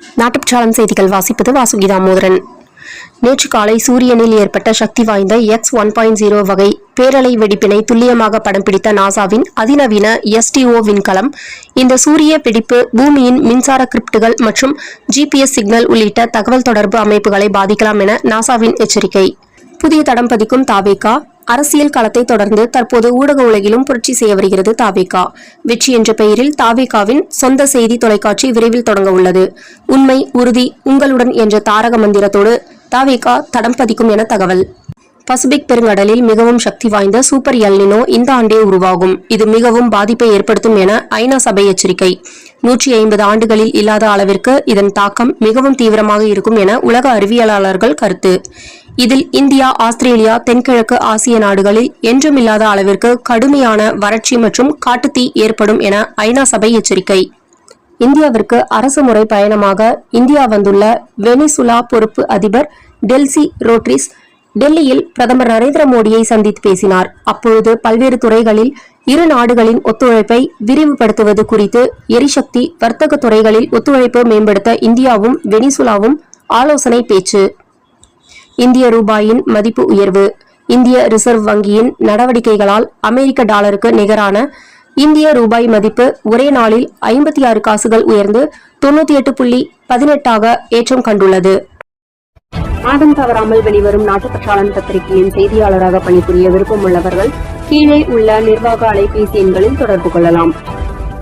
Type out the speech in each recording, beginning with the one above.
நாட்டுப்பற்றாளன் செய்திகள் வாசிப்பது வாசுகி தாமோதரன். நேற்று காலை சூரியனில் ஏற்பட்ட சக்தி வாய்ந்த X-1.0 வகை பேரலை வெடிப்பினை துல்லியமாக படம் பிடித்த நாசாவின் அதிநவீன SDO விண்கலம் இந்த சூரிய வெடிப்பு பூமியின் மின்சார கிரிப்டுகள் மற்றும் GPS சிக்னல் உள்ளிட்ட தகவல் தொடர்பு அமைப்புகளை பாதிக்கலாம் என நாசாவின் எச்சரிக்கை. புதிய தடம் பதிக்கும் தாவேகா அரசியல் களத்தை தொடர்ந்து தற்போது ஊடக உலகிலும் புரட்சி செய்ய வருகிறது தாவேகா. வெற்றி என்ற பெயரில் தாவேகாவின் சொந்த செய்தி தொலைக்காட்சி விரைவில் தொடங்க உள்ளது. உண்மை உறுதி உங்களுடன் என்ற தாரக மந்திரத்தோடு தாவேகா தடம் பதிக்கும் என தகவல். பசிபிக் பெருங்கடலில் மிகவும் சக்தி வாய்ந்த சூப்பர் எல் நினோ இந்த ஆண்டே உருவாகும். இது மிகவும் பாதிப்பை ஏற்படுத்தும் என ஐநா சபை எச்சரிக்கை. 150 ஆண்டுகளில் இல்லாத அளவிற்கு இதன் தாக்கம் மிகவும் தீவிரமாக இருக்கும் என உலக அறிவியலாளர்கள் கருத்து. இதில் இந்தியா, ஆஸ்திரேலியா, தென்கிழக்கு ஆசிய நாடுகளில் என்றுமில்லாத அளவிற்கு கடுமையான வறட்சி மற்றும் காட்டுத்தீ ஏற்படும் என ஐநா சபை எச்சரிக்கை. இந்தியாவிற்கு அரசு முறை பயணமாக இந்தியா வந்துள்ள வெனிசுலா பொறுப்பு அதிபர் டெல்சி ரோட்ரிஸ் டெல்லியில் பிரதமர் நரேந்திர மோடியை சந்தித்து பேசினார். அப்பொழுது பல்வேறு துறைகளில் இரு நாடுகளின் ஒத்துழைப்பை விரிவுபடுத்துவது குறித்து எரிசக்தி, வர்த்தக துறைகளில் ஒத்துழைப்பு மேம்படுத்த இந்தியாவும் வெனிசுலாவும் ஆலோசனை பேச்சு. இந்திய ரூபாயின் மதிப்பு உயர்வு. இந்திய ரிசர்வ் வங்கியின் நடவடிக்கைகளால் அமெரிக்க டாலருக்கு நிகரான இந்திய ரூபாய் மதிப்பு ஒரே நாளில் 56 காசுகள் உயர்ந்து 98.18 ஏற்றம் கண்டுள்ளது. மாதம் தவறாமல் வெளிவரும் நாட்டுப்பற்றாளன் பத்திரிகையின் செய்தியாளராக பணிபுரிய விருப்பம் உள்ளவர்கள் கீழே உள்ள நிர்வாக அலைபேசி எண்களில் தொடர்பு கொள்ளலாம்.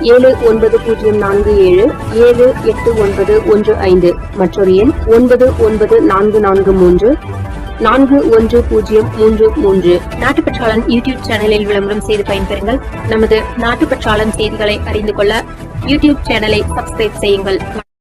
7947789115 மற்றொரு எண் 9944341033. நாட்டுப்பற்றாளன் யூடியூப் சேனலில் விளம்பரம் செய்து பயன்பெறுங்கள். நமது நாட்டுப்பற்றாளன் செய்திகளை அறிந்து கொள்ள யூடியூப் சேனலை சப்ஸ்கிரைப் செய்யுங்கள்.